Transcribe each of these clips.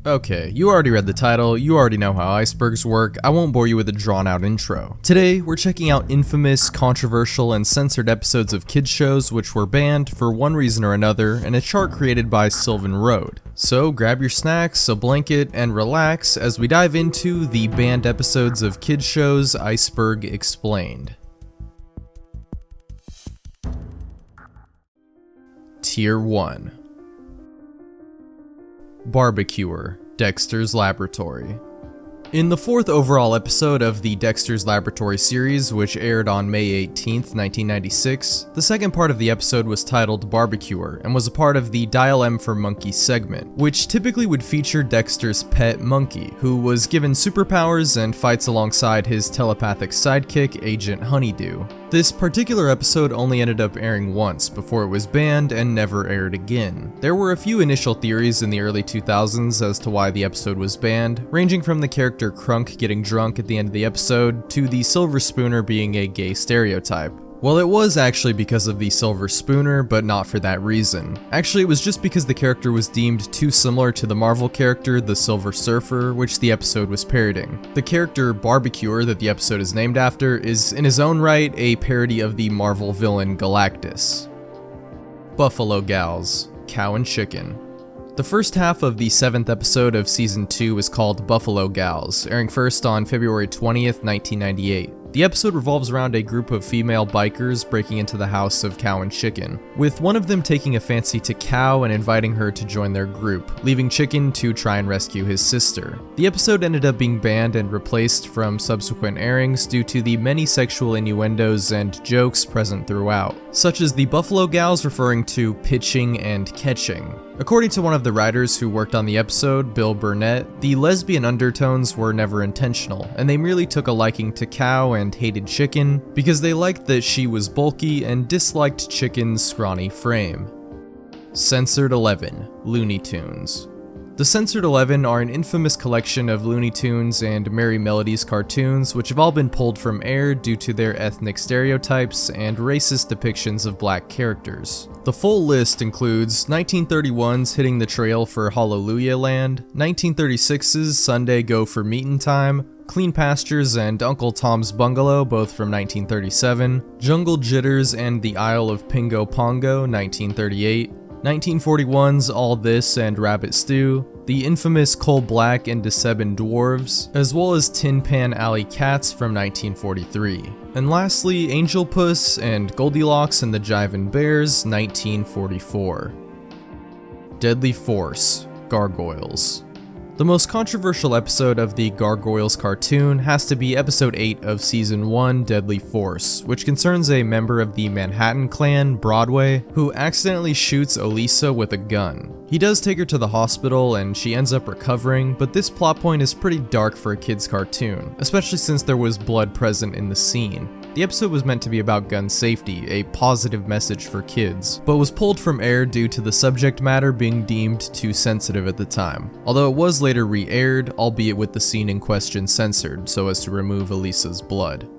Okay, you already read the title, you already know how icebergs work, I won't bore you with a drawn out intro. Today, we're checking out infamous, controversial, and censored episodes of kids shows which were banned for one reason or another in a chart created by Sylvan Road. So grab your snacks, a blanket, and relax as we dive into the banned episodes of kids shows Iceberg Explained. Tier 1. Barbecuer, Dexter's Laboratory. In the fourth overall episode of the Dexter's Laboratory series, which aired on May 18th, 1996, the second part of the episode was titled Barbecuer and was a part of the Dial M for Monkey segment, which typically would feature Dexter's pet monkey, who was given superpowers and fights alongside his telepathic sidekick, Agent Honeydew. This particular episode only ended up airing once before it was banned and never aired again. There were a few initial theories in the early 2000s as to why the episode was banned, ranging from the character Crunk getting drunk at the end of the episode to the Silver Spooner being a gay stereotype. Well, it was actually because of the Silver Spooner, but not for that reason. Actually, it was just because the character was deemed too similar to the Marvel character, the Silver Surfer, which the episode was parodying. The character Barbecuer that the episode is named after is in his own right a parody of the Marvel villain Galactus. Buffalo Gals, Cow and Chicken. The first half of the 7th episode of Season 2 is called Buffalo Gals, airing first on February 20th, 1998. The episode revolves around a group of female bikers breaking into the house of Cow and Chicken, with one of them taking a fancy to Cow and inviting her to join their group, leaving Chicken to try and rescue his sister. The episode ended up being banned and replaced from subsequent airings due to the many sexual innuendos and jokes present throughout, such as the Buffalo Gals referring to pitching and catching. According to one of the writers who worked on the episode, Bill Burnett, the lesbian undertones were never intentional, and they merely took a liking to Cow and hated Chicken because they liked that she was bulky and disliked Chicken's scrawny frame. Censored 11, Looney Tunes. The Censored 11 are an infamous collection of Looney Tunes and Merry Melodies cartoons which have all been pulled from air due to their ethnic stereotypes and racist depictions of black characters. The full list includes 1931's Hitting the Trail for Hallelujah Land, 1936's Sunday Go for Meetin' Time, Clean Pastures and Uncle Tom's Bungalow, both from 1937, Jungle Jitters and The Isle of Pingo Pongo, 1938, 1941's All This and Rabbit Stew, the infamous Coal Black and DeSebin Dwarves, as well as Tin Pan Alley Cats from 1943. And lastly, Angel Puss and Goldilocks and the Jivin' Bears, 1944. Deadly Force, Gargoyles. The most controversial episode of the Gargoyles cartoon has to be episode 8 of season 1, Deadly Force, which concerns a member of the Manhattan Clan, Broadway, who accidentally shoots Elisa with a gun. He does take her to the hospital and she ends up recovering, but this plot point is pretty dark for a kid's cartoon, especially since there was blood present in the scene. The episode was meant to be about gun safety, a positive message for kids, but was pulled from air due to the subject matter being deemed too sensitive at the time, although it was later re-aired, albeit with the scene in question censored so as to remove Elisa's blood.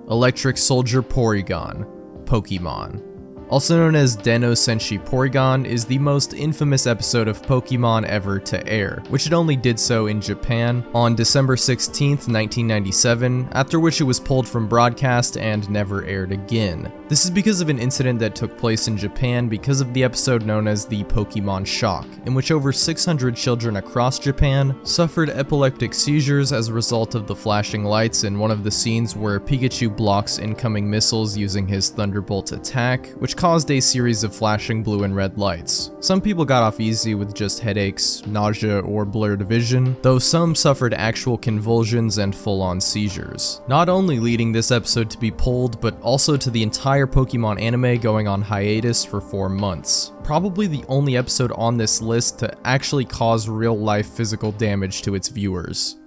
Electric Soldier Porygon, Pokemon. Also known as Den-O Senshi Porygon, is the most infamous episode of Pokemon ever to air, which it only did so in Japan on December 16th, 1997, after which it was pulled from broadcast and never aired again. This is because of an incident that took place in Japan because of the episode known as the Pokemon Shock, in which over 600 children across Japan suffered epileptic seizures as a result of the flashing lights in one of the scenes where Pikachu blocks incoming missiles using his Thunderbolt attack, which caused a series of flashing blue and red lights. Some people got off easy with just headaches, nausea, or blurred vision, though some suffered actual convulsions and full-on seizures. Not only leading this episode to be pulled, but also to the entire Pokemon anime going on hiatus for 4 months. Probably the only episode on this list to actually cause real-life physical damage to its viewers.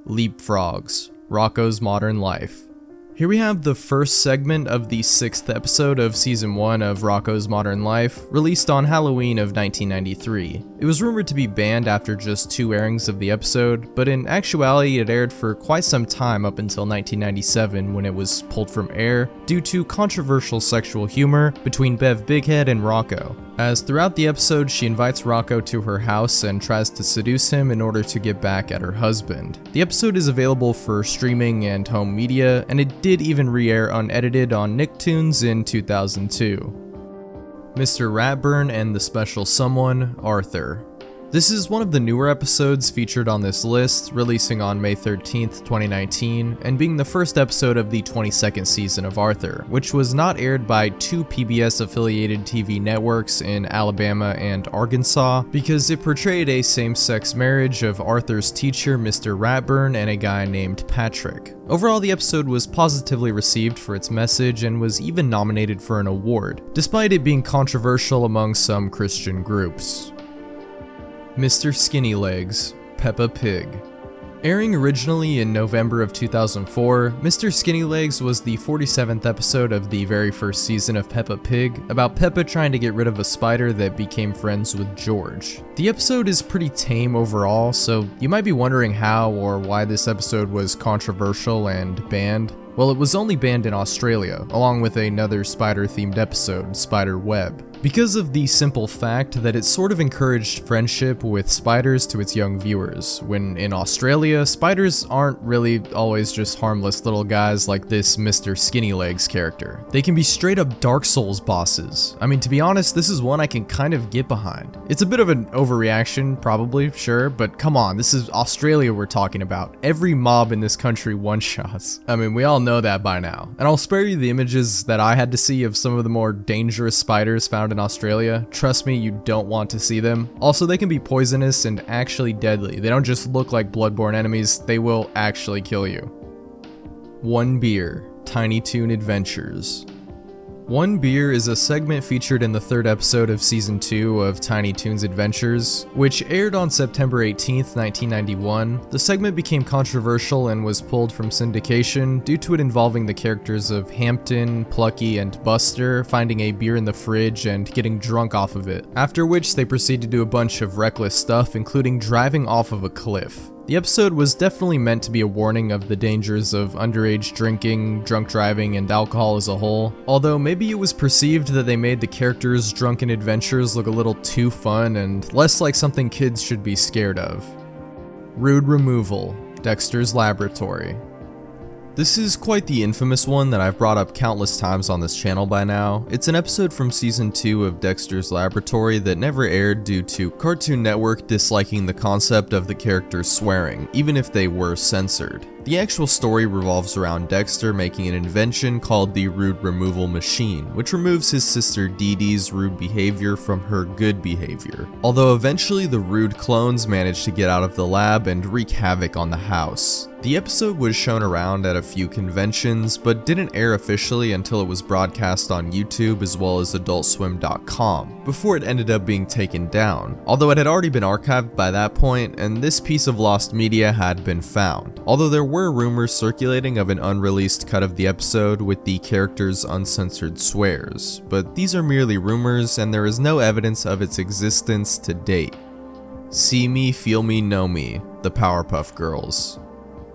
Leapfrogs, Rocko's Modern Life. Here we have the first segment of the 6th episode of Season 1 of Rocko's Modern Life, released on Halloween of 1993. It was rumored to be banned after just 2 airings of the episode, but in actuality it aired for quite some time up until 1997 when it was pulled from air due to controversial sexual humor between Bev Bighead and Rocko. as throughout the episode she invites Rocco to her house and tries to seduce him in order to get back at her husband. The episode is available for streaming and home media, and it did even re-air unedited on Nicktoons in 2002. Mr. Ratburn and the Special Someone, Arthur. This is one of the newer episodes featured on this list, releasing on May 13th, 2019, and being the first episode of the 22nd season of Arthur, which was not aired by two PBS-affiliated TV networks in Alabama and Arkansas, because it portrayed a same-sex marriage of Arthur's teacher, Mr. Ratburn, and a guy named Patrick. Overall, the episode was positively received for its message and was even nominated for an award, despite it being controversial among some Christian groups. Mr. Skinny Legs, Peppa Pig. Airing originally in November of 2004, Mr. Skinny Legs was the 47th episode of the very first season of Peppa Pig, about Peppa trying to get rid of a spider that became friends with George. The episode is pretty tame overall, so you might be wondering how or why this episode was controversial and banned. Well, it was only banned in Australia, along with another spider-themed episode, Spider Web, because of the simple fact that it sort of encouraged friendship with spiders to its young viewers, when in Australia, spiders aren't really always just harmless little guys like this Mr. Skinny Legs character. They can be straight up Dark Souls bosses. I mean, to be honest, this is one I can kind of get behind. It's a bit of an overreaction, probably, sure, but come on, this is Australia we're talking about. Every mob in this country one-shots. I mean, we all know that by now. And I'll spare you the images that I had to see of some of the more dangerous spiders found in Australia. Trust me, you don't want to see them. Also, they can be poisonous and actually deadly. They don't just look like bloodborne enemies, they will actually kill you. One Beer, Tiny Toon Adventures. One Beer is a segment featured in the third episode of Season 2 of Tiny Toons Adventures, which aired on September 18th, 1991. The segment became controversial and was pulled from syndication due to it involving the characters of Hampton, Plucky, and Buster finding a beer in the fridge and getting drunk off of it, after which they proceed to do a bunch of reckless stuff, including driving off of a cliff. The episode was definitely meant to be a warning of the dangers of underage drinking, drunk driving, and alcohol as a whole, although maybe it was perceived that they made the characters' drunken adventures look a little too fun and less like something kids should be scared of. Rude Removal, Dexter's Laboratory. This is quite the infamous one that I've brought up countless times on this channel by now. It's an episode from Season 2 of Dexter's Laboratory that never aired due to Cartoon Network disliking the concept of the characters swearing, even if they were censored. The actual story revolves around Dexter making an invention called the Rude Removal Machine, which removes his sister Dee Dee's rude behavior from her good behavior. Although eventually the rude clones manage to get out of the lab and wreak havoc on the house. The episode was shown around at a few conventions, but didn't air officially until it was broadcast on YouTube as well as AdultSwim.com, before it ended up being taken down, although it had already been archived by that point, and this piece of lost media had been found. Although there were rumors circulating of an unreleased cut of the episode with the characters' uncensored swears, but these are merely rumors and there is no evidence of its existence to date. See Me, Feel Me, Know Me, The Powerpuff Girls.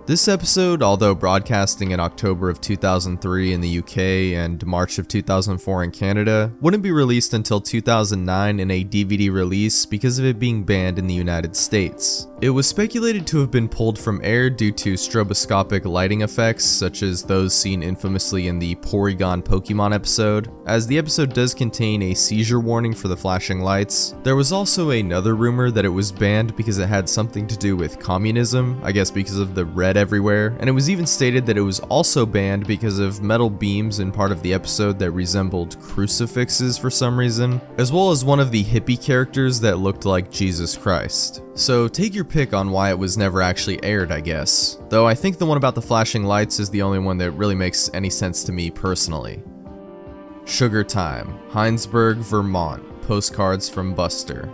This episode, although broadcasting in October of 2003 in the UK and March of 2004 in Canada, wouldn't be released until 2009 in a DVD release because of it being banned in the United States. It was speculated to have been pulled from air due to stroboscopic lighting effects, such as those seen infamously in the Porygon Pokemon episode, as the episode does contain a seizure warning for the flashing lights. There was also another rumor that it was banned because it had something to do with communism, I guess because of the red everywhere, and it was even stated that it was also banned because of metal beams in part of the episode that resembled crucifixes for some reason, as well as one of the hippie characters that looked like Jesus Christ. So take your pick on why it was never actually aired, I guess. Though I think the one about the flashing lights is the only one that really makes any sense to me personally. Sugar Time, Heinsberg, Vermont, Postcards from Buster.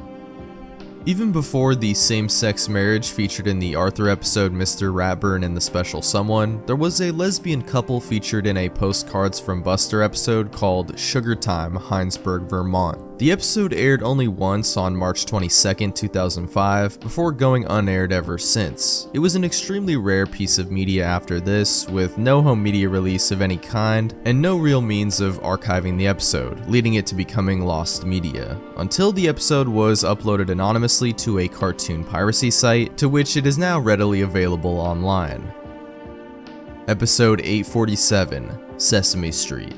Even before the same-sex marriage featured in the Arthur episode Mr. Ratburn and the Special Someone, there was a lesbian couple featured in a Postcards from Buster episode called Sugar Time, Heinsberg, Vermont. The episode aired only once on March 22, 2005, before going unaired ever since. It was an extremely rare piece of media after this, with no home media release of any kind, and no real means of archiving the episode, leading it to becoming lost media, until the episode was uploaded anonymously to a cartoon piracy site, to which it is now readily available online. Episode 847, Sesame Street.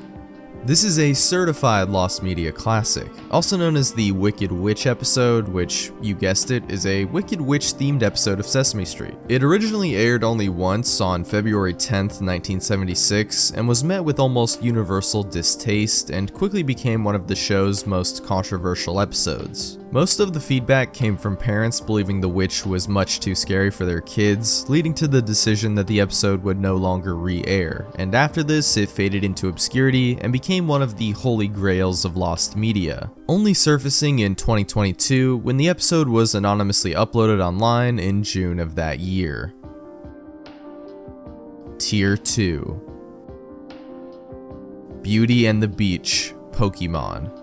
This is a certified lost media classic, also known as the Wicked Witch episode, which, you guessed it, is a Wicked Witch themed episode of Sesame Street. It originally aired only once on February 10th, 1976, and was met with almost universal distaste and quickly became one of the show's most controversial episodes. Most of the feedback came from parents believing the witch was much too scary for their kids, leading to the decision that the episode would no longer re-air, and after this it faded into obscurity and became one of the holy grails of lost media, only surfacing in 2022 when the episode was anonymously uploaded online in June of that year. Tier 2. Beauty and the Beach, Pokemon.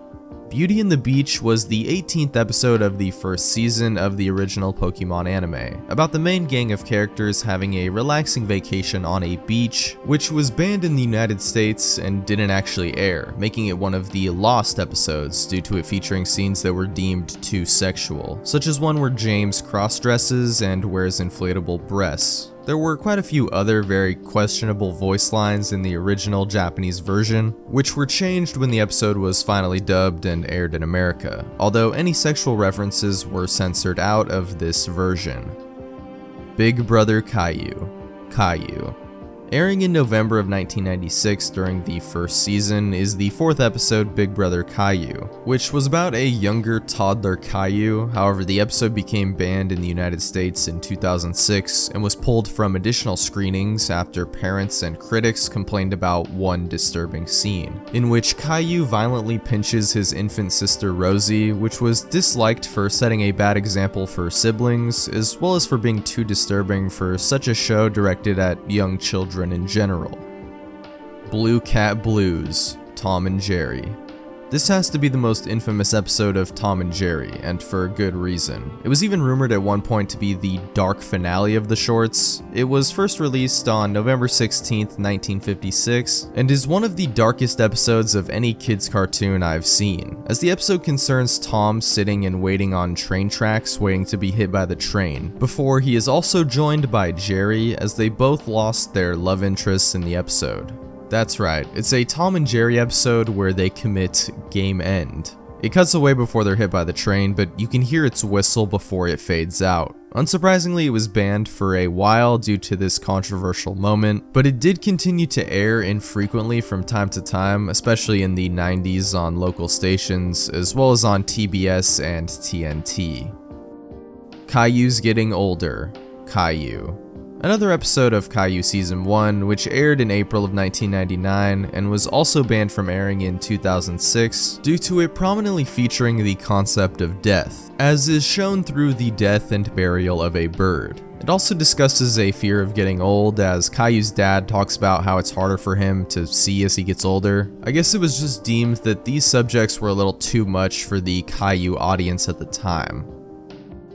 Beauty and the Beach was the 18th episode of the first season of the original Pokemon anime, about the main gang of characters having a relaxing vacation on a beach, which was banned in the United States and didn't actually air, making it one of the lost episodes due to it featuring scenes that were deemed too sexual, such as one where James cross-dresses and wears inflatable breasts. There were quite a few other very questionable voice lines in the original Japanese version, which were changed when the episode was finally dubbed and aired in America, although any sexual references were censored out of this version. Big Brother Caillou. Airing in November of 1996 during the first season is the fourth episode Big Brother Caillou, which was about a younger toddler Caillou. However, the episode became banned in the United States in 2006 and was pulled from additional screenings after parents and critics complained about one disturbing scene, in which Caillou violently pinches his infant sister Rosie, which was disliked for setting a bad example for siblings, as well as for being too disturbing for such a show directed at young children in general. Blue Cat Blues, Tom and Jerry. This has to be the most infamous episode of Tom and Jerry, and for good reason. It was even rumored at one point to be the dark finale of the shorts. It was first released on November 16th, 1956, and is one of the darkest episodes of any kids cartoon I've seen, as the episode concerns Tom sitting and waiting on train tracks waiting to be hit by the train, before he is also joined by Jerry as they both lost their love interests in the episode. That's right, it's a Tom and Jerry episode where they commit game end. It cuts away before they're hit by the train, but you can hear its whistle before it fades out. Unsurprisingly, it was banned for a while due to this controversial moment, but it did continue to air infrequently from time to time, especially in the 90s on local stations, as well as on TBS and TNT. Caillou's Getting Older, Caillou. Another episode of Caillou Season 1, which aired in April of 1999 and was also banned from airing in 2006 due to it prominently featuring the concept of death, as is shown through the death and burial of a bird. It also discusses a fear of getting old, as Caillou's dad talks about how it's harder for him to see as he gets older. I guess it was just deemed that these subjects were a little too much for the Caillou audience at the time.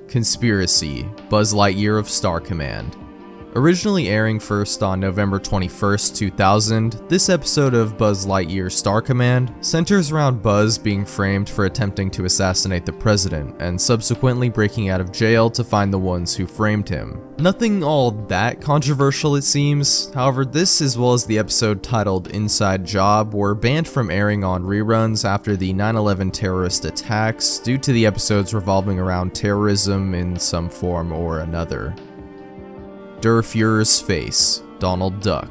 Conspiracy, Buzz Lightyear of Star Command. Originally airing first on November 21st, 2000, this episode of Buzz Lightyear Star Command centers around Buzz being framed for attempting to assassinate the president and subsequently breaking out of jail to find the ones who framed him. Nothing all that controversial, it seems. However, this as well as the episode titled Inside Job were banned from airing on reruns after the 9/11 terrorist attacks due to the episodes revolving around terrorism in some form or another. Der Fuhrer's Face, Donald Duck.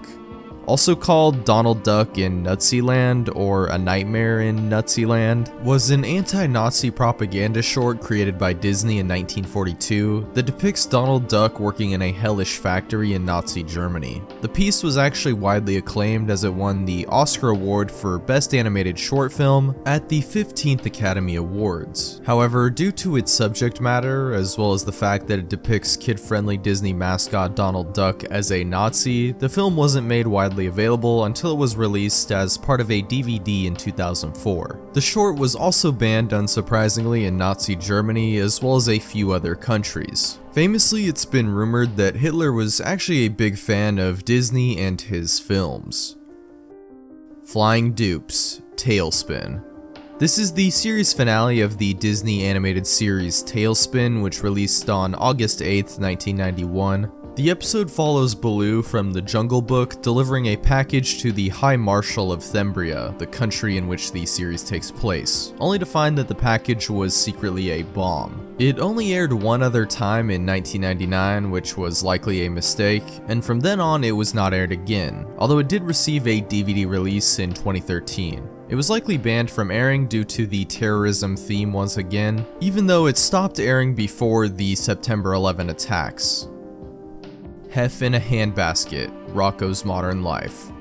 Also called Donald Duck in Nutsyland or A Nightmare in Nutsyland, was an anti-Nazi propaganda short created by Disney in 1942 that depicts Donald Duck working in a hellish factory in Nazi Germany. The piece was actually widely acclaimed as it won the Oscar Award for Best Animated Short Film at the 15th Academy Awards. However, due to its subject matter, as well as the fact that it depicts kid-friendly Disney mascot Donald Duck as a Nazi, the film wasn't made widely widely available until it was released as part of a DVD in 2004. The short was also banned, unsurprisingly, in Nazi Germany as well as a few other countries. Famously, it's been rumored that Hitler was actually a big fan of Disney and his films. Flying Dupes, Tailspin. This is the series finale of the Disney animated series Tailspin, which released on August 8th, 1991. The episode follows Baloo from The Jungle Book delivering a package to the High Marshal of Thembria, the country in which the series takes place, only to find that the package was secretly a bomb. It only aired one other time in 1999, which was likely a mistake, and from then on it was not aired again, although it did receive a DVD release in 2013. It was likely banned from airing due to the terrorism theme once again, even though it stopped airing before the September 11 attacks. Hef in a Handbasket, Rocko's Modern Life.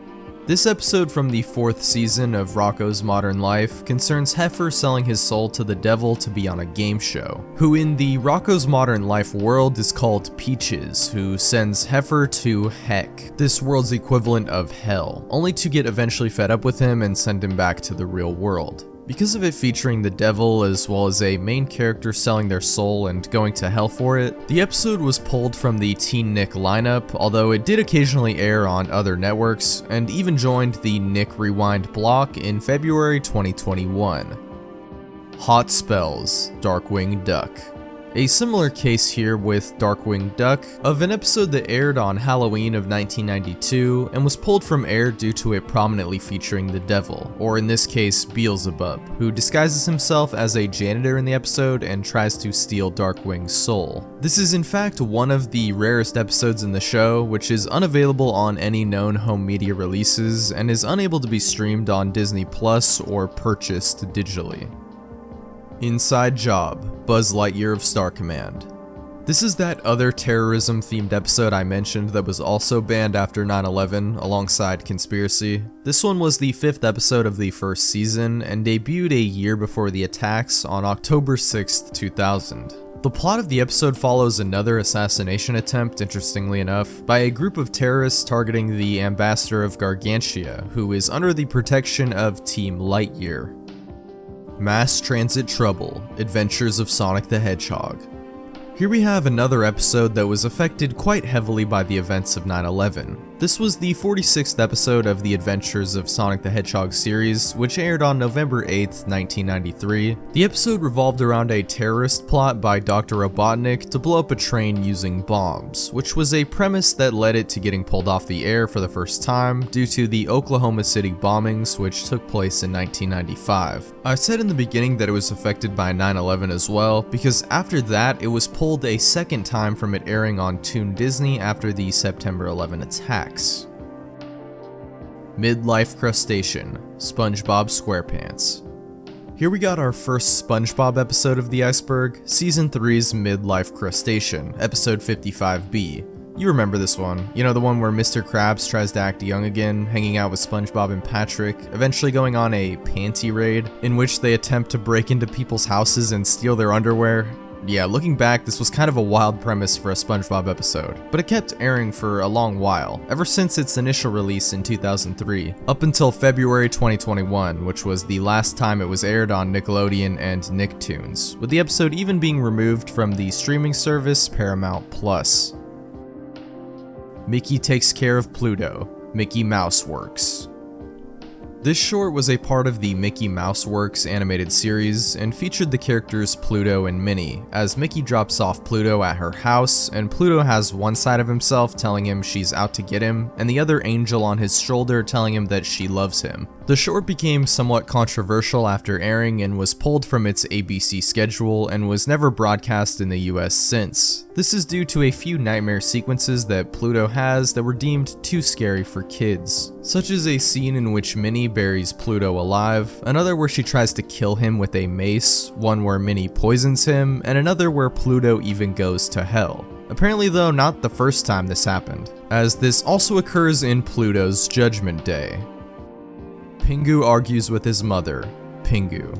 This episode from the 4th season of Rocko's Modern Life concerns Heifer selling his soul to the devil to be on a game show, who in the Rocko's Modern Life world is called Peaches, who sends Heifer to Heck, this world's equivalent of hell, only to get eventually fed up with him and send him back to the real world. Because of it featuring the devil as well as a main character selling their soul and going to hell for it, the episode was pulled from the Teen Nick lineup, although it did occasionally air on other networks, and even joined the Nick Rewind block in February 2021. Hot Spells, Darkwing Duck. A similar case here with Darkwing Duck, of an episode that aired on Halloween of 1992 and was pulled from air due to it prominently featuring the devil, or in this case Beelzebub, who disguises himself as a janitor in the episode and tries to steal Darkwing's soul. This is in fact one of the rarest episodes in the show, which is unavailable on any known home media releases and is unable to be streamed on Disney Plus or purchased digitally. Inside Job, Buzz Lightyear of Star Command. This is that other terrorism-themed episode I mentioned that was also banned after 9/11, alongside Conspiracy. This one was the 5th episode of the 1st season, and debuted a year before the attacks on October 6th, 2000. The plot of the episode follows another assassination attempt, interestingly enough, by a group of terrorists targeting the ambassador of Gargantia, who is under the protection of Team Lightyear. Mass Transit Trouble, Adventures of Sonic the Hedgehog. Here we have another episode that was affected quite heavily by the events of 9/11. This was the 46th episode of the Adventures of Sonic the Hedgehog series, which aired on November 8th, 1993. The episode revolved around a terrorist plot by Dr. Robotnik to blow up a train using bombs, which was a premise that led it to getting pulled off the air for the first time due to the Oklahoma City bombings, which took place in 1995. I said in the beginning that it was affected by 9/11 as well, because after that it was pulled a second time from it airing on Toon Disney after the September 11 attacks. Midlife Crustacean, SpongeBob SquarePants. Here we got our first SpongeBob episode of the Iceberg, Season 3's Midlife Crustacean, Episode 55B. You remember this one, you know, the one where Mr. Krabs tries to act young again, hanging out with SpongeBob and Patrick, eventually going on a panty raid, in which they attempt to break into people's houses and steal their underwear. Yeah, looking back, this was kind of a wild premise for a SpongeBob episode, but it kept airing for a long while, ever since its initial release in 2003, up until February 2021, which was the last time it was aired on Nickelodeon and Nicktoons, with the episode even being removed from the streaming service Paramount+. Mickey Takes Care of Pluto, Mickey Mouse Works. This short was a part of the Mickey Mouse Works animated series and featured the characters Pluto and Minnie, as Mickey drops off Pluto at her house, and Pluto has one side of himself telling him she's out to get him, and the other angel on his shoulder telling him that she loves him. The short became somewhat controversial after airing and was pulled from its ABC schedule and was never broadcast in the US since. This is due to a few nightmare sequences that Pluto has that were deemed too scary for kids, such as a scene in which Minnie buries Pluto alive, another where she tries to kill him with a mace, one where Minnie poisons him, and another where Pluto even goes to hell. Apparently though, not the first time this happened, as this also occurs in Pluto's Judgment Day. Pingu Argues with His Mother, Pingu.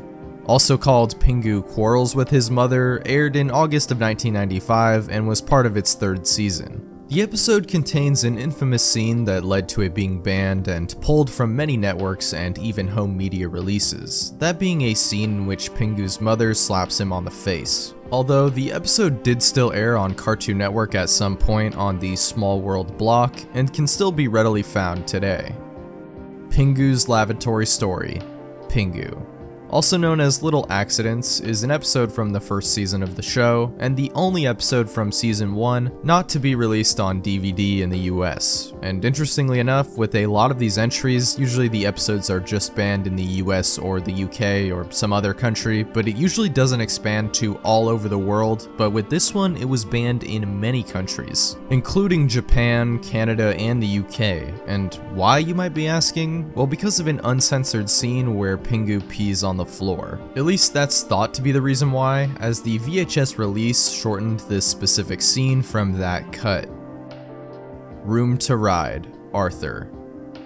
Also called Pingu Quarrels with His Mother, aired in August of 1995 and was part of its 3rd season. The episode contains an infamous scene that led to it being banned and pulled from many networks and even home media releases, that being a scene in which Pingu's mother slaps him on the face. Although the episode did still air on Cartoon Network at some point on the Small World block and can still be readily found today. Pingu's lavatory story, Pingu, also known as Little Accidents, is an episode from the first season of the show, and the only episode from season 1 not to be released on DVD in the US. And interestingly enough, with a lot of these entries, usually the episodes are just banned in the US or the UK or some other country, but it usually doesn't expand to all over the world, but with this one it was banned in many countries, including Japan, Canada, and the UK. And why, you might be asking? Well, because of an uncensored scene where Pingu pees on the floor. At least that's thought to be the reason why, as the VHS release shortened this specific scene from that cut. Room to Ride, Arthur.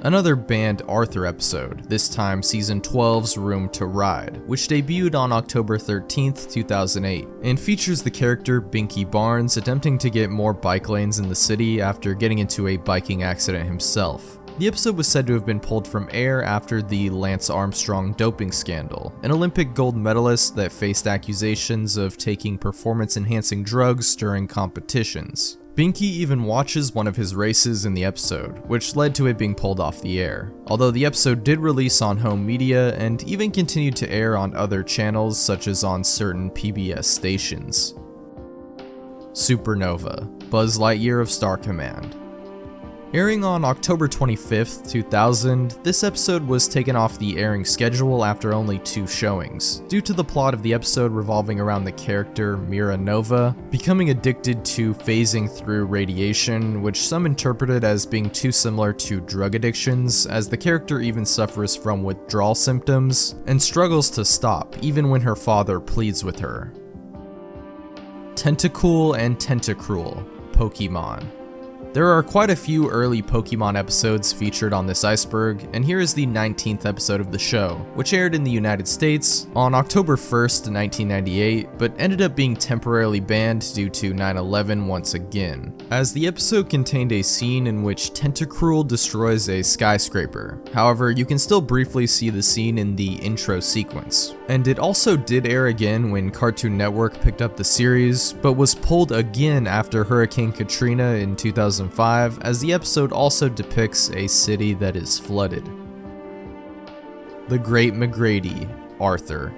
Another banned Arthur episode, this time season 12's Room to Ride, which debuted on October 13th, 2008, and features the character Binky Barnes attempting to get more bike lanes in the city after getting into a biking accident himself. The episode was said to have been pulled from air after the Lance Armstrong doping scandal, an Olympic gold medalist that faced accusations of taking performance-enhancing drugs during competitions. Binky even watches one of his races in the episode, which led to it being pulled off the air, although the episode did release on home media and even continued to air on other channels such as on certain PBS stations. Supernova, Buzz Lightyear of Star Command. Airing on October 25th, 2000, this episode was taken off the airing schedule after only 2 showings, due to the plot of the episode revolving around the character Mira Nova becoming addicted to phasing through radiation, which some interpreted as being too similar to drug addictions, as the character even suffers from withdrawal symptoms and struggles to stop even when her father pleads with her. Tentacool and Tentacruel, Pokemon. There are quite a few early Pokemon episodes featured on this iceberg, and here is the 19th episode of the show, which aired in the United States on October 1st, 1998, but ended up being temporarily banned due to 9/11 once again, as the episode contained a scene in which Tentacruel destroys a skyscraper. However, you can still briefly see the scene in the intro sequence. And it also did air again when Cartoon Network picked up the series, but was pulled again after Hurricane Katrina in 2005, as the episode also depicts a city that is flooded. The Great McGrady, Arthur.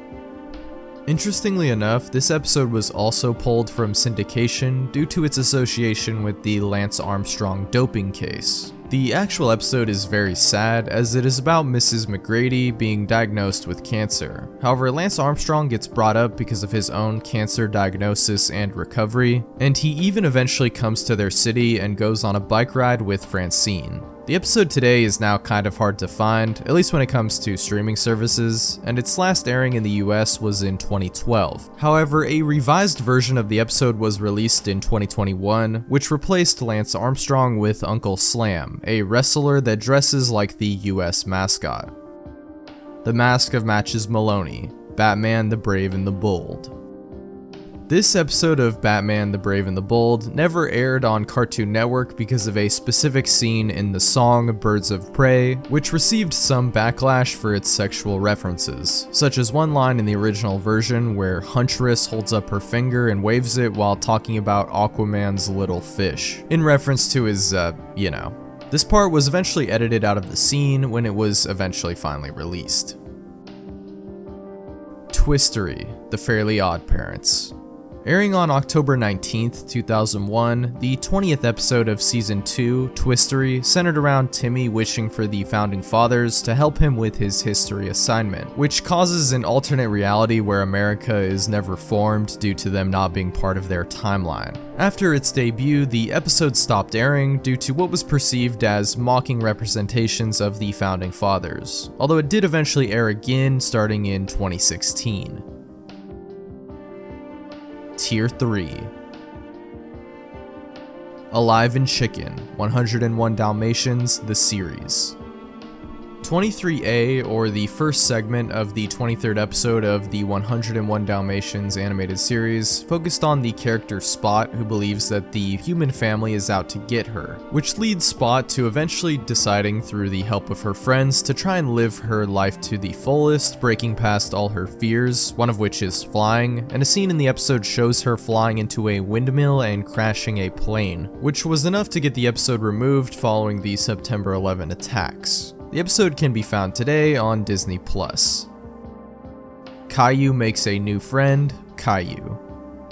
Interestingly enough, this episode was also pulled from syndication due to its association with the Lance Armstrong doping case. The actual episode is very sad, as it is about Mrs. McGrady being diagnosed with cancer. However, Lance Armstrong gets brought up because of his own cancer diagnosis and recovery, and he even eventually comes to their city and goes on a bike ride with Francine. The episode today is now kind of hard to find, at least when it comes to streaming services, and its last airing in the US was in 2012. However, a revised version of the episode was released in 2021, which replaced Lance Armstrong with Uncle Slam, a wrestler that dresses like the US mascot. The Mask of Matches Maloney, Batman the Brave and the Bold. This episode of Batman the Brave and the Bold never aired on Cartoon Network because of a specific scene in the song Birds of Prey, which received some backlash for its sexual references, such as one line in the original version where Huntress holds up her finger and waves it while talking about Aquaman's little fish, in reference to his, This part was eventually edited out of the scene when it was eventually finally released. Twistery, The Fairly Odd Parents. Airing on October 19th, 2001, the 20th episode of Season 2, Twistery, centered around Timmy wishing for the Founding Fathers to help him with his history assignment, which causes an alternate reality where America is never formed due to them not being part of their timeline. After its debut, the episode stopped airing due to what was perceived as mocking representations of the Founding Fathers, although it did eventually air again starting in 2016. Tier 3. Alive and Chicken, 101 Dalmatians, the series. 23A, or the first segment of the 23rd episode of the 101 Dalmatians animated series, focused on the character Spot, who believes that the human family is out to get her, which leads Spot to eventually deciding through the help of her friends to try and live her life to the fullest, breaking past all her fears, one of which is flying, and a scene in the episode shows her flying into a windmill and crashing a plane, which was enough to get the episode removed following the September 11 attacks. The episode can be found today on Disney+. Caillou makes a new friend, Caillou.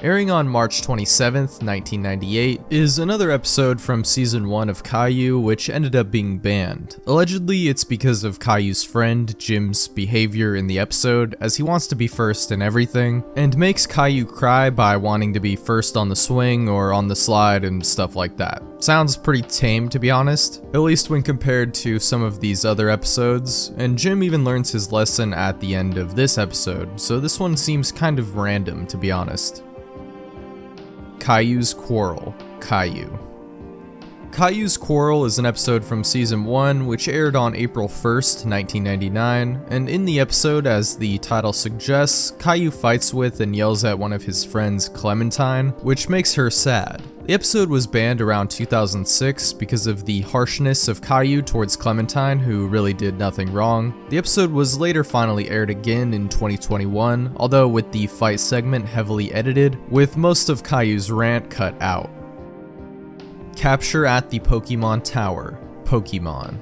Airing on March 27th, 1998, is another episode from Season 1 of Caillou, which ended up being banned. Allegedly, it's because of Caillou's friend, Jim's behavior in the episode, as he wants to be first in everything, and makes Caillou cry by wanting to be first on the swing or on the slide and stuff like that. Sounds pretty tame, to be honest, at least when compared to some of these other episodes, and Jim even learns his lesson at the end of this episode, so this one seems kind of random, to be honest. Caillou's Quarrel, Caillou. Caillou's Quarrel is an episode from Season 1, which aired on April 1st, 1999, and in the episode, as the title suggests, Caillou fights with and yells at one of his friends, Clementine, which makes her sad. The episode was banned around 2006 because of the harshness of Caillou towards Clementine, who really did nothing wrong. The episode was later finally aired again in 2021, although with the fight segment heavily edited, with most of Caillou's rant cut out. Capture at the Pokemon Tower, Pokemon.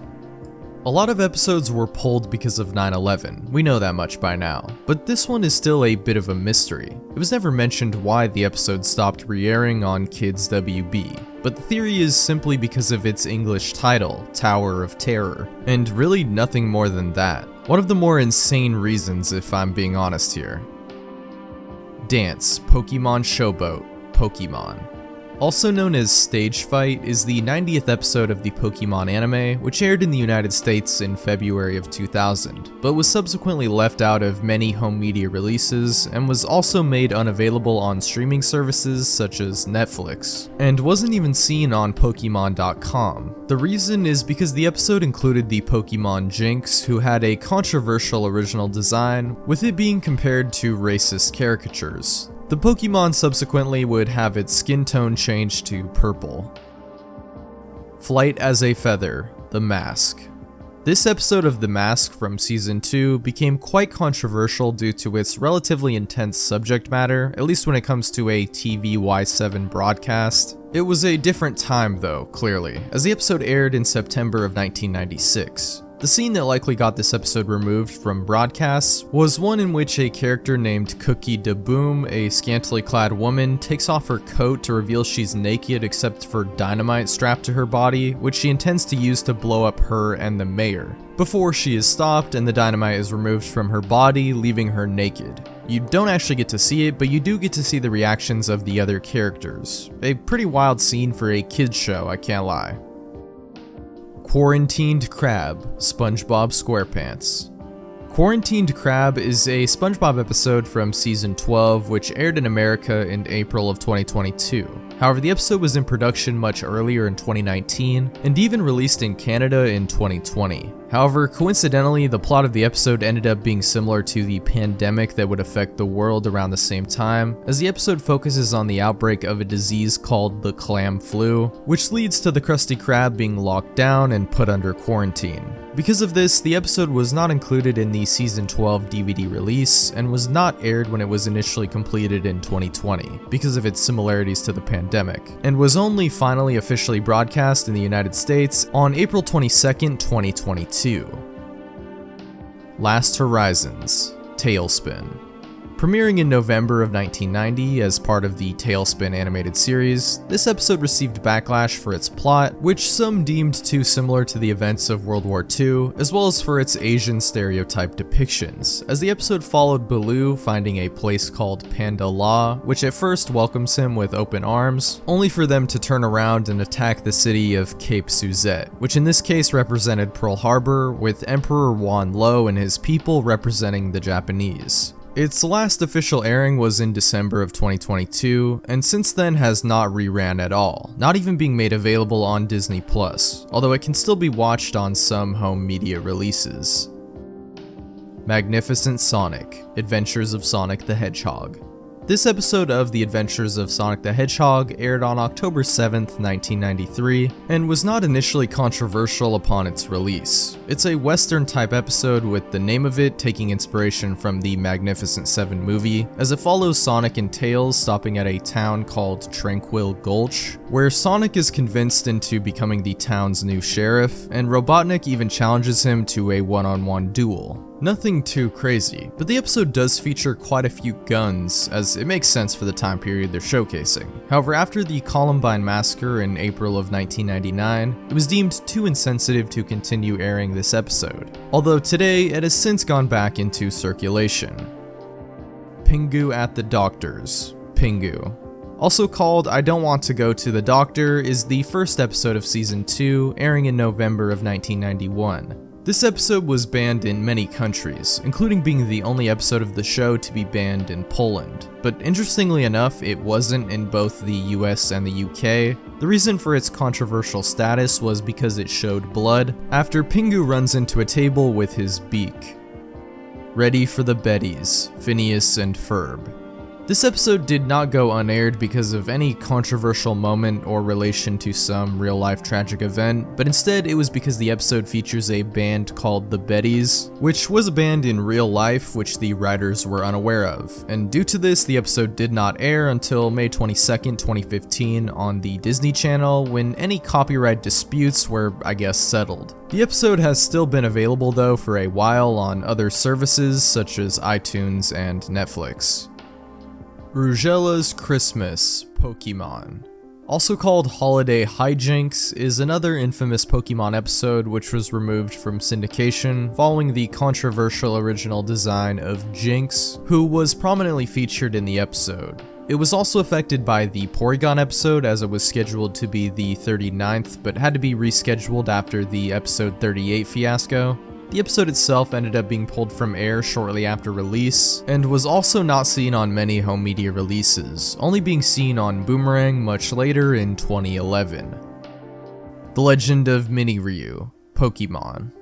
A lot of episodes were pulled because of 9/11, we know that much by now, but this one is still a bit of a mystery. It was never mentioned why the episode stopped re-airing on Kids WB, but the theory is simply because of its English title, Tower of Terror, and really nothing more than that. One of the more insane reasons, if I'm being honest here. Dance, Pokemon Showboat, Pokemon. Also known as Stage Fight, is the 90th episode of the Pokemon anime, which aired in the United States in February of 2000, but was subsequently left out of many home media releases, and was also made unavailable on streaming services such as Netflix, and wasn't even seen on Pokemon.com. The reason is because the episode included the Pokemon Jinx, who had a controversial original design, with it being compared to racist caricatures. The Pokemon subsequently would have its skin tone changed to purple. Flight as a Feather, The Mask. This episode of The Mask from Season 2 became quite controversial due to its relatively intense subject matter, at least when it comes to a TVY7 broadcast. It was a different time though, clearly, as the episode aired in September of 1996. The scene that likely got this episode removed from broadcasts was one in which a character named Cookie de Boom, a scantily clad woman, takes off her coat to reveal she's naked except for dynamite strapped to her body, which she intends to use to blow up her and the mayor, before she is stopped and the dynamite is removed from her body, leaving her naked. You don't actually get to see it, but you do get to see the reactions of the other characters. A pretty wild scene for a kids show, I can't lie. Quarantined Crab, SpongeBob SquarePants. Quarantined Crab is a SpongeBob episode from Season 12, which aired in America in April of 2022. However, the episode was in production much earlier in 2019, and even released in Canada in 2020. However, coincidentally, the plot of the episode ended up being similar to the pandemic that would affect the world around the same time, as the episode focuses on the outbreak of a disease called the clam flu, which leads to the Krusty Krab being locked down and put under quarantine. Because of this, the episode was not included in the Season 12 DVD release, and was not aired when it was initially completed in 2020, because of its similarities to the pandemic, and was only finally officially broadcast in the United States on April 22nd, 2022. Last Horizons, Tailspin. Premiering in November of 1990 as part of the Tailspin animated series, this episode received backlash for its plot, which some deemed too similar to the events of World War II, as well as for its Asian stereotype depictions, as the episode followed Baloo finding a place called Panda La, which at first welcomes him with open arms, only for them to turn around and attack the city of Cape Suzette, which in this case represented Pearl Harbor, with Emperor Wan Lo and his people representing the Japanese. Its last official airing was in December of 2022, and since then has not reran at all, not even being made available on Disney+, although it can still be watched on some home media releases. Magnificent Sonic: Adventures of Sonic the Hedgehog. This episode of The Adventures of Sonic the Hedgehog aired on October 7th, 1993, and was not initially controversial upon its release. It's a Western-type episode with the name of it taking inspiration from the Magnificent Seven movie, as it follows Sonic and Tails stopping at a town called Tranquil Gulch, where Sonic is convinced into becoming the town's new sheriff, and Robotnik even challenges him to a one-on-one duel. Nothing too crazy, but the episode does feature quite a few guns, as it makes sense for the time period they're showcasing. However, after the Columbine Massacre in April of 1999, it was deemed too insensitive to continue airing this episode, although today it has since gone back into circulation. Pingu at the Doctor's. Pingu, also called I Don't Want to Go to the Doctor, is the first episode of Season 2, airing in November of 1991. This episode was banned in many countries, including being the only episode of the show to be banned in Poland. But interestingly enough, it wasn't in both the US and the UK. The reason for its controversial status was because it showed blood after Pingu runs into a table with his beak. Ready for the Bettys, Phineas and Ferb. This episode did not go unaired because of any controversial moment or relation to some real-life tragic event, but instead it was because the episode features a band called the Bettys, which was a band in real life which the writers were unaware of, and due to this the episode did not air until May 22nd, 2015 on the Disney Channel, when any copyright disputes were, I guess, settled. The episode has still been available though for a while on other services such as iTunes and Netflix. Rugella's Christmas Pokemon. Also called Holiday Hijinks, is another infamous Pokemon episode which was removed from syndication following the controversial original design of Jinx, who was prominently featured in the episode. It was also affected by the Porygon episode, as it was scheduled to be the 39th but had to be rescheduled after the episode 38 fiasco. The episode itself ended up being pulled from air shortly after release, and was also not seen on many home media releases, only being seen on Boomerang much later in 2011. The Legend of Mini Ryu, Pokemon.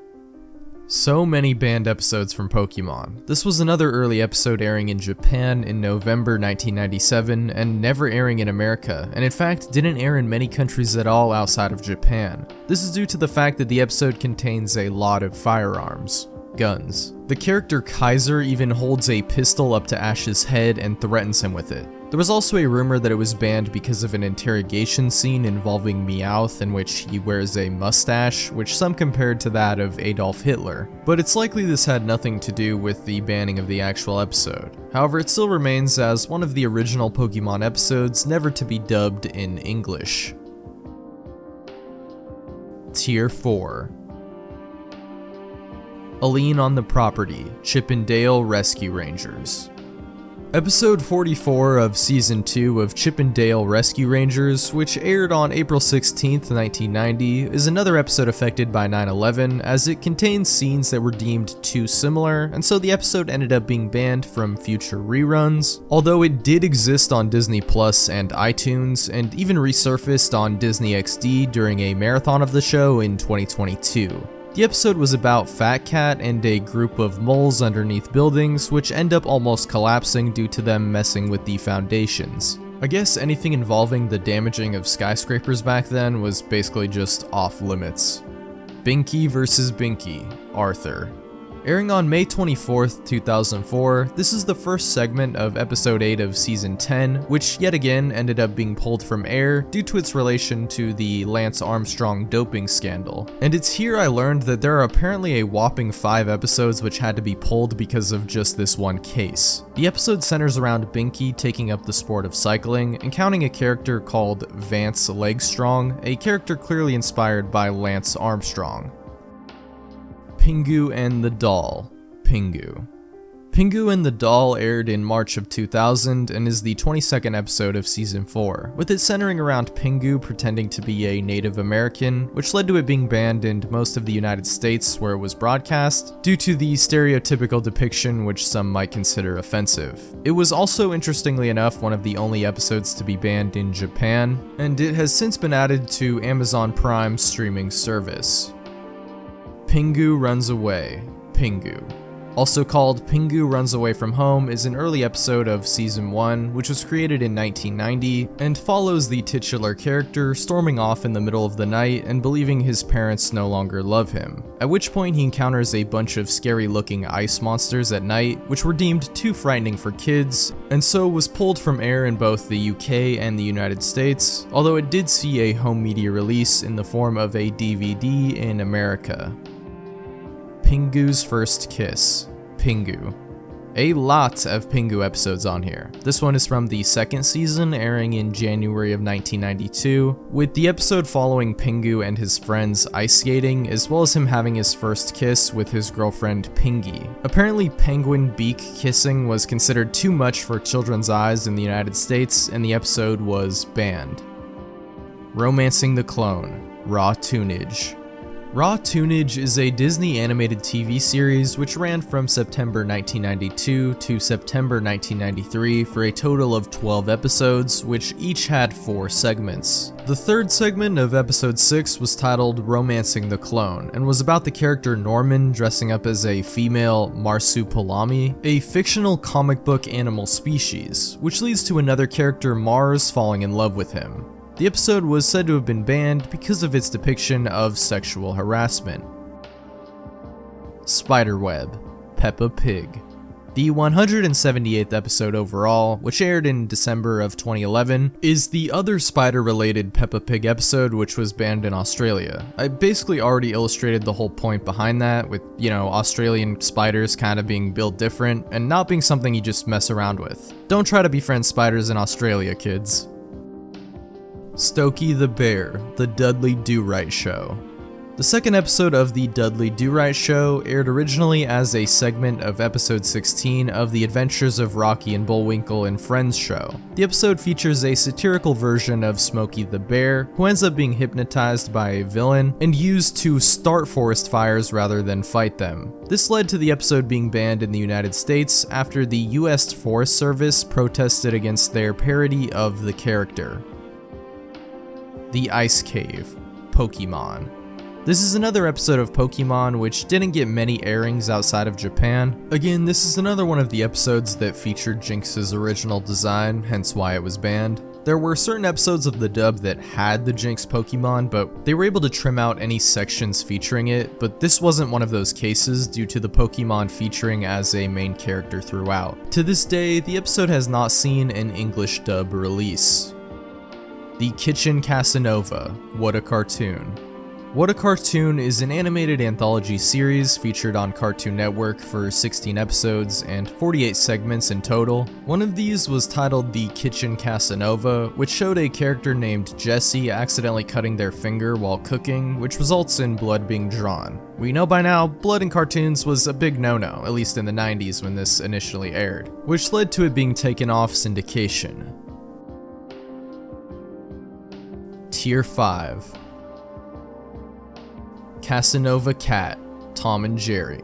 So many banned episodes from Pokemon. This was another early episode airing in Japan in November 1997 and never airing in America, and in fact didn't air in many countries at all outside of Japan. This is due to the fact that the episode contains a lot of firearms. Guns. The character Kaiser even holds a pistol up to Ash's head and threatens him with it. There was also a rumor that it was banned because of an interrogation scene involving Meowth in which he wears a mustache, which some compared to that of Adolf Hitler. But it's likely this had nothing to do with the banning of the actual episode. However, it still remains as one of the original Pokemon episodes never to be dubbed in English. Tier 4. Aline on the Property, Chip 'n Dale Rescue Rangers. Episode 44 of Season 2 of Chip 'n Dale Rescue Rangers, which aired on April 16th, 1990, is another episode affected by 9/11, as it contains scenes that were deemed too similar, and so the episode ended up being banned from future reruns, although it did exist on Disney Plus and iTunes, and even resurfaced on Disney XD during a marathon of the show in 2022. The episode was about Fat Cat and a group of moles underneath buildings, which end up almost collapsing due to them messing with the foundations. I guess anything involving the damaging of skyscrapers back then was basically just off limits. Binky vs. Binky, Arthur. Airing on May 24th, 2004, this is the first segment of episode 8 of season 10, which yet again ended up being pulled from air due to its relation to the Lance Armstrong doping scandal. And it's here I learned that there are apparently a whopping 5 episodes which had to be pulled because of just this one case. The episode centers around Binky taking up the sport of cycling, encountering a character called Vance Legstrong, a character clearly inspired by Lance Armstrong. Pingu and the Doll, Pingu. Pingu and the Doll aired in March of 2000 and is the 22nd episode of Season 4, with it centering around Pingu pretending to be a Native American, which led to it being banned in most of the United States where it was broadcast, due to the stereotypical depiction which some might consider offensive. It was also, interestingly enough, one of the only episodes to be banned in Japan, and it has since been added to Amazon Prime's streaming service. Pingu Runs Away. Pingu, also called Pingu Runs Away from Home, is an early episode of Season 1, which was created in 1990, and follows the titular character storming off in the middle of the night and believing his parents no longer love him, at which point he encounters a bunch of scary-looking ice monsters at night, which were deemed too frightening for kids, and so was pulled from air in both the UK and the United States, although it did see a home media release in the form of a DVD in America. Pingu's First Kiss. Pingu. A lot of Pingu episodes on here. This one is from the second season, airing in January of 1992, with the episode following Pingu and his friends ice skating, as well as him having his first kiss with his girlfriend Pingy. Apparently, penguin beak kissing was considered too much for children's eyes in the United States, and the episode was banned. Romancing the Clone. Raw Tunage. Raw Tunage is a Disney animated TV series which ran from September 1992 to September 1993 for a total of 12 episodes, which each had 4 segments. The third segment of episode 6 was titled Romancing the Clone, and was about the character Norman dressing up as a female marsupilami, a fictional comic book animal species, which leads to another character, Mars, falling in love with him. The episode was said to have been banned because of its depiction of sexual harassment. Spiderweb. Peppa Pig. The 178th episode overall, which aired in December of 2011, is the other spider-related Peppa Pig episode which was banned in Australia. I basically already illustrated the whole point behind that, with, Australian spiders kind of being built different, and not being something you just mess around with. Don't try to befriend spiders in Australia, kids. Stokey the Bear, The Dudley Do-Right Show. The second episode of The Dudley Do-Right Show aired originally as a segment of episode 16 of The Adventures of Rocky and Bullwinkle and Friends show. The episode features a satirical version of Smokey the Bear, who ends up being hypnotized by a villain and used to start forest fires rather than fight them. This led to the episode being banned in the United States after the US Forest Service protested against their parody of the character. The Ice Cave. Pokemon. This is another episode of Pokemon which didn't get many airings outside of Japan. Again, this is another one of the episodes that featured Jinx's original design, hence why it was banned. There were certain episodes of the dub that had the Jinx Pokemon, but they were able to trim out any sections featuring it, but this wasn't one of those cases due to the Pokemon featuring as a main character throughout. To this day, the episode has not seen an English dub release. The Kitchen Casanova. What a Cartoon. What a Cartoon is an animated anthology series featured on Cartoon Network for 16 episodes and 48 segments in total. One of these was titled The Kitchen Casanova, which showed a character named Jesse accidentally cutting their finger while cooking, which results in blood being drawn. We know by now, blood in cartoons was a big no-no, at least in the 90s when this initially aired, which led to it being taken off syndication. Tier 5. Casanova Cat, Tom and Jerry.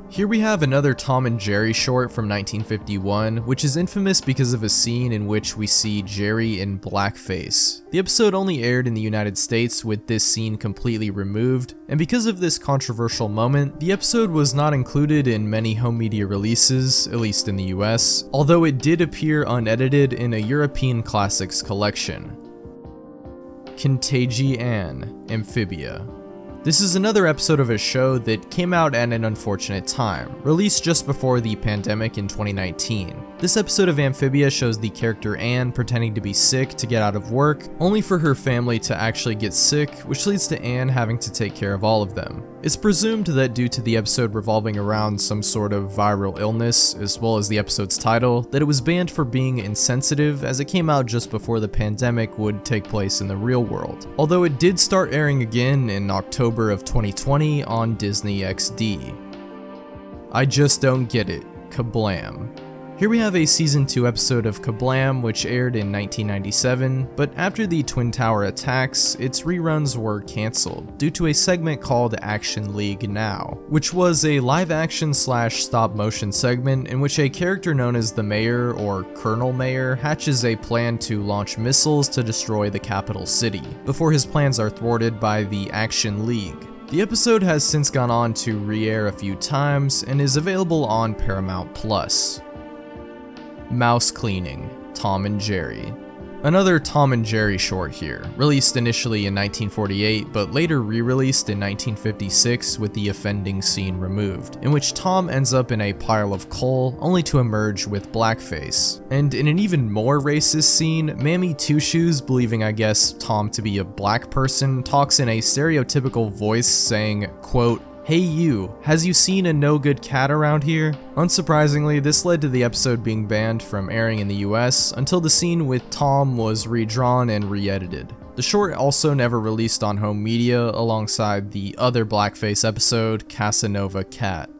Here we have another Tom and Jerry short from 1951, which is infamous because of a scene in which we see Jerry in blackface. The episode only aired in the United States with this scene completely removed, and because of this controversial moment, the episode was not included in many home media releases, at least in the US, although it did appear unedited in a European Classics collection. Kintaiji Ann, Amphibia. This is another episode of a show that came out at an unfortunate time, released just before the pandemic in 2019. This episode of Amphibia shows the character Anne pretending to be sick to get out of work, only for her family to actually get sick, which leads to Anne having to take care of all of them. It's presumed that due to the episode revolving around some sort of viral illness, as well as the episode's title, that it was banned for being insensitive, as it came out just before the pandemic would take place in the real world. Although it did start airing again in October of 2020 on Disney XD. I Just Don't Get It. Kablam. Here we have a Season 2 episode of Kablam, which aired in 1997, but after the Twin Tower attacks, its reruns were cancelled due to a segment called Action League Now, which was a live-action / stop-motion segment in which a character known as the Mayor or Colonel Mayor hatches a plan to launch missiles to destroy the capital city, before his plans are thwarted by the Action League. The episode has since gone on to re-air a few times and is available on Paramount+. Mouse Cleaning, Tom and Jerry. Another Tom and Jerry short here, released initially in 1948 but later re-released in 1956 with the offending scene removed, in which Tom ends up in a pile of coal only to emerge with blackface. And in an even more racist scene, Mammy Two Shoes, believing I guess Tom to be a black person, talks in a stereotypical voice saying, quote, "Hey you, has you seen a no good cat around here?" Unsurprisingly, this led to the episode being banned from airing in the US until the scene with Tom was redrawn and re-edited. The short also never released on home media alongside the other blackface episode, Casanova Cat.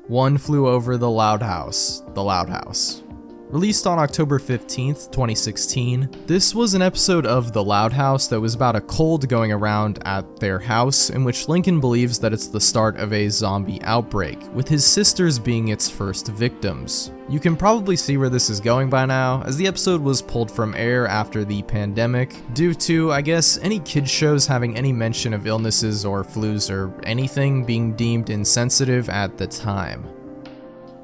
One Flew Over the Loud House, The Loud House. Released on October 15th, 2016, this was an episode of The Loud House that was about a cold going around at their house in which Lincoln believes that it's the start of a zombie outbreak, with his sisters being its first victims. You can probably see where this is going by now, as the episode was pulled from air after the pandemic, due to, I guess, any kids shows having any mention of illnesses or flus or anything being deemed insensitive at the time.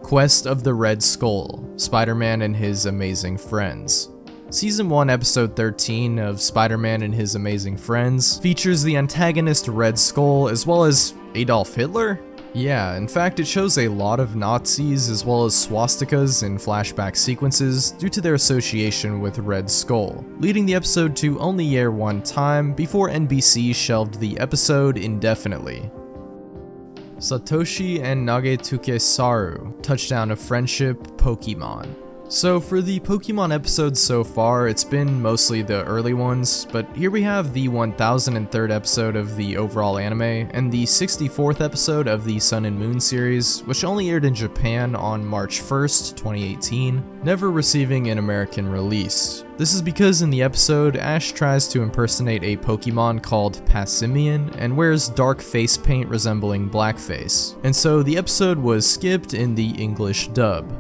Quest of the Red Skull, Spider-Man and His Amazing Friends. Season 1 episode 13 of Spider-Man and His Amazing Friends features the antagonist Red Skull as well as Adolf Hitler? Yeah, in fact it shows a lot of Nazis as well as swastikas in flashback sequences due to their association with Red Skull, leading the episode to only air one time before NBC shelved the episode indefinitely. Satoshi and Nagetuke Saru, Touchdown of Friendship, Pokemon. So for the Pokemon episodes so far, it's been mostly the early ones, but here we have the 1003rd episode of the overall anime, and the 64th episode of the Sun and Moon series, which only aired in Japan on March 1st, 2018, never receiving an American release. This is because in the episode, Ash tries to impersonate a Pokemon called Passimian and wears dark face paint resembling blackface, and so the episode was skipped in the English dub.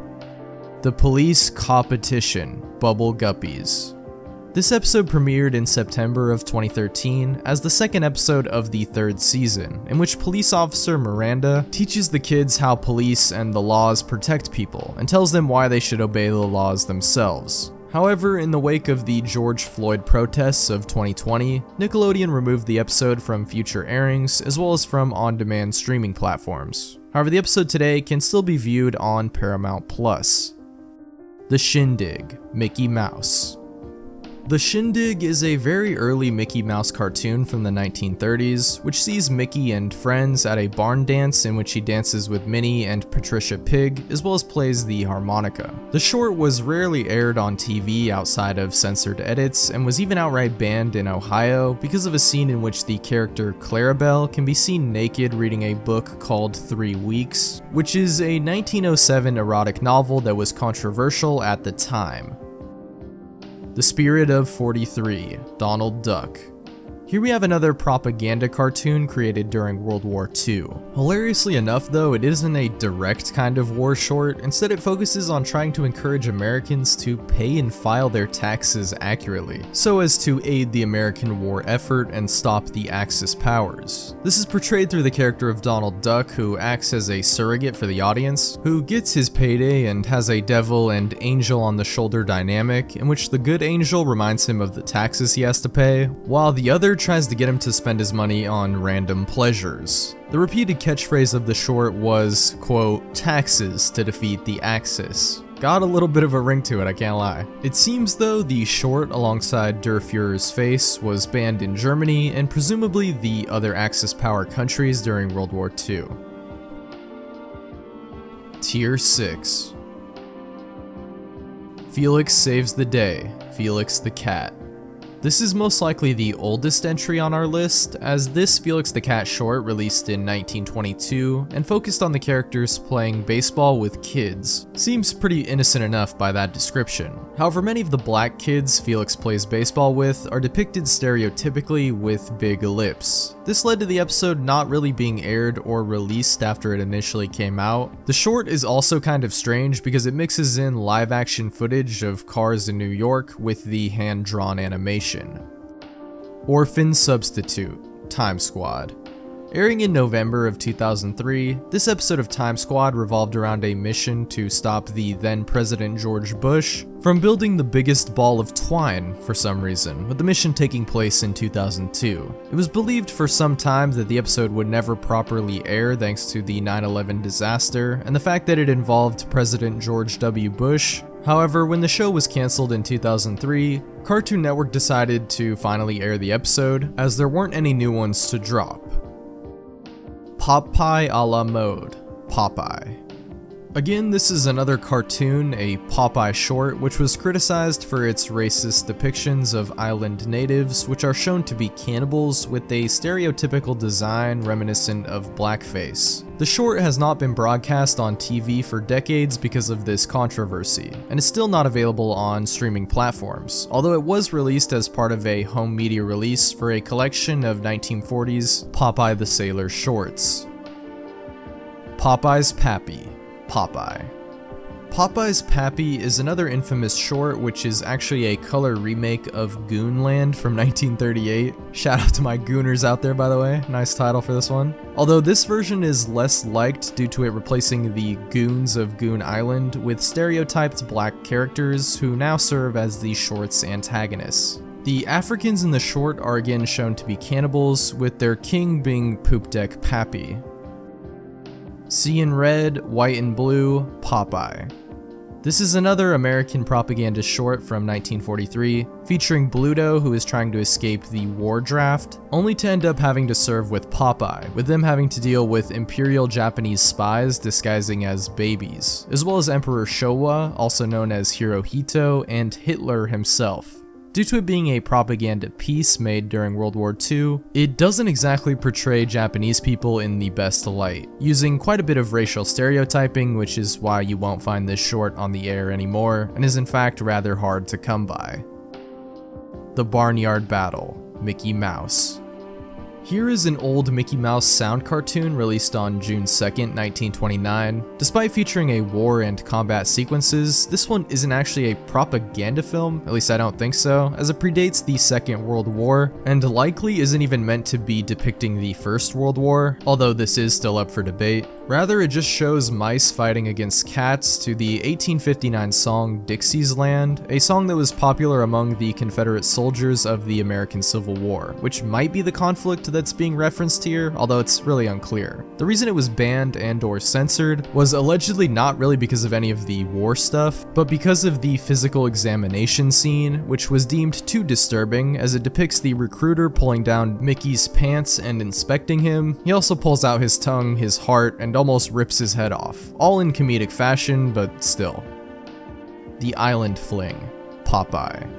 The Police Competition, Bubble Guppies. This episode premiered in September of 2013 as the second episode of the third season, in which police officer Miranda teaches the kids how police and the laws protect people and tells them why they should obey the laws themselves. However, in the wake of the George Floyd protests of 2020, Nickelodeon removed the episode from future airings as well as from on-demand streaming platforms. However, the episode today can still be viewed on Paramount+. The Shindig, Mickey Mouse. The Shindig is a very early Mickey Mouse cartoon from the 1930s, which sees Mickey and friends at a barn dance in which he dances with Minnie and Patricia Pig, as well as plays the harmonica. The short was rarely aired on TV outside of censored edits, and was even outright banned in Ohio because of a scene in which the character Clarabelle can be seen naked reading a book called 3 Weeks, which is a 1907 erotic novel that was controversial at the time. The Spirit of 43, Donald Duck. Here we have another propaganda cartoon created during World War II. Hilariously enough though, it isn't a direct kind of war short, instead it focuses on trying to encourage Americans to pay and file their taxes accurately, so as to aid the American war effort and stop the Axis powers. This is portrayed through the character of Donald Duck, who acts as a surrogate for the audience, who gets his payday and has a devil and angel on the shoulder dynamic, in which the good angel reminds him of the taxes he has to pay, while the other tries to get him to spend his money on random pleasures. The repeated catchphrase of the short was, quote, "taxes to defeat the Axis." Got a little bit of a ring to it, I can't lie. It seems though the short alongside Der Fuhrer's face was banned in Germany and presumably the other Axis power countries during World War II. Tier 6. Felix Saves the Day, Felix the Cat. This is most likely the oldest entry on our list, as this Felix the Cat short released in 1922 and focused on the characters playing baseball with kids. Seems pretty innocent enough by that description. However, many of the black kids Felix plays baseball with are depicted stereotypically with big lips. This led to the episode not really being aired or released after it initially came out. The short is also kind of strange because it mixes in live action footage of cars in New York with the hand-drawn animation. Orphan Substitute, Time Squad. Airing in November of 2003, this episode of Time Squad revolved around a mission to stop the then President George Bush from building the biggest ball of twine for some reason, with the mission taking place in 2002. It was believed for some time that the episode would never properly air thanks to the 9/11 disaster and the fact that it involved President George W. Bush. However, when the show was cancelled in 2003, Cartoon Network decided to finally air the episode, as there weren't any new ones to drop. Popeye a la mode, Popeye. Again, this is another cartoon, a Popeye short, which was criticized for its racist depictions of island natives, which are shown to be cannibals with a stereotypical design reminiscent of blackface. The short has not been broadcast on TV for decades because of this controversy, and is still not available on streaming platforms, although it was released as part of a home media release for a collection of 1940s Popeye the Sailor shorts. Popeye's Pappy, Popeye. Popeye's Pappy is another infamous short which is actually a color remake of Goonland from 1938. Shout out to my Gooners out there, by the way. Nice title for this one. Although this version is less liked due to it replacing the goons of Goon Island with stereotyped black characters who now serve as the short's antagonists. The Africans in the short are again shown to be cannibals, with their king being Poop Deck Pappy. See in red, white and blue, Popeye. This is another American propaganda short from 1943, featuring Bluto, who is trying to escape the war draft, only to end up having to serve with Popeye, with them having to deal with Imperial Japanese spies disguising as babies, as well as Emperor Showa, also known as Hirohito, and Hitler himself. Due to it being a propaganda piece made during World War II, it doesn't exactly portray Japanese people in the best light, using quite a bit of racial stereotyping, which is why you won't find this short on the air anymore, and is in fact rather hard to come by. The Barnyard Battle, Mickey Mouse. Here is an old Mickey Mouse sound cartoon released on June 2nd, 1929. Despite featuring a war and combat sequences, this one isn't actually a propaganda film, at least I don't think so, as it predates the Second World War, and likely isn't even meant to be depicting the First World War, although this is still up for debate. Rather, it just shows mice fighting against cats to the 1859 song Dixie's Land, a song that was popular among the Confederate soldiers of the American Civil War, which might be the conflict that's being referenced here, although it's really unclear. The reason it was banned and or censored was allegedly not really because of any of the war stuff, but because of the physical examination scene, which was deemed too disturbing as it depicts the recruiter pulling down Mickey's pants and inspecting him. He also pulls out his tongue, his heart, and almost rips his head off, all in comedic fashion, but still. The Island Fling, Popeye.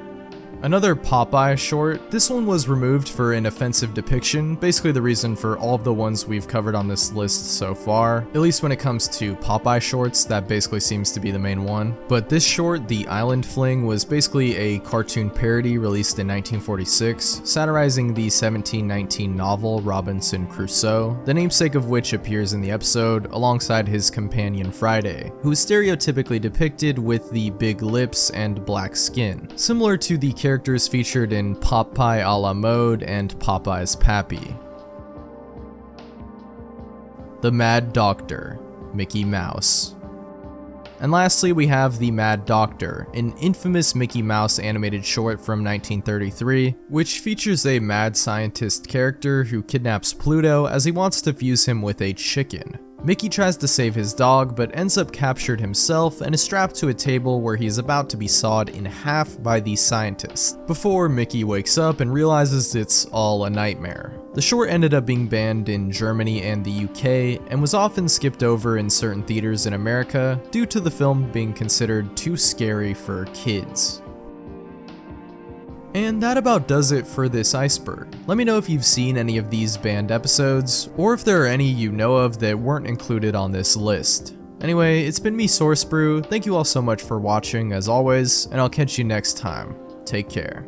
Another Popeye short. This one was removed for an offensive depiction, basically the reason for all of the ones we've covered on this list so far. At least when it comes to Popeye shorts, that basically seems to be the main one. But this short, The Island Fling, was basically a cartoon parody released in 1946, satirizing the 1719 novel Robinson Crusoe, the namesake of which appears in the episode alongside his companion Friday, who is stereotypically depicted with the big lips and black skin, similar to the characters featured in Popeye a la mode and Popeye's Pappy. The Mad Doctor, Mickey Mouse. And lastly, we have The Mad Doctor, an infamous Mickey Mouse animated short from 1933, which features a mad scientist character who kidnaps Pluto as he wants to fuse him with a chicken. Mickey tries to save his dog, but ends up captured himself and is strapped to a table where he is about to be sawed in half by the scientist, before Mickey wakes up and realizes it's all a nightmare. The short ended up being banned in Germany and the UK, and was often skipped over in certain theaters in America due to the film being considered too scary for kids. And that about does it for this Iceberg. Let me know if you've seen any of these banned episodes, or if there are any you know of that weren't included on this list. Anyway, it's been me, sourcebrew. Thank you all so much for watching as always, and I'll catch you next time. Take care.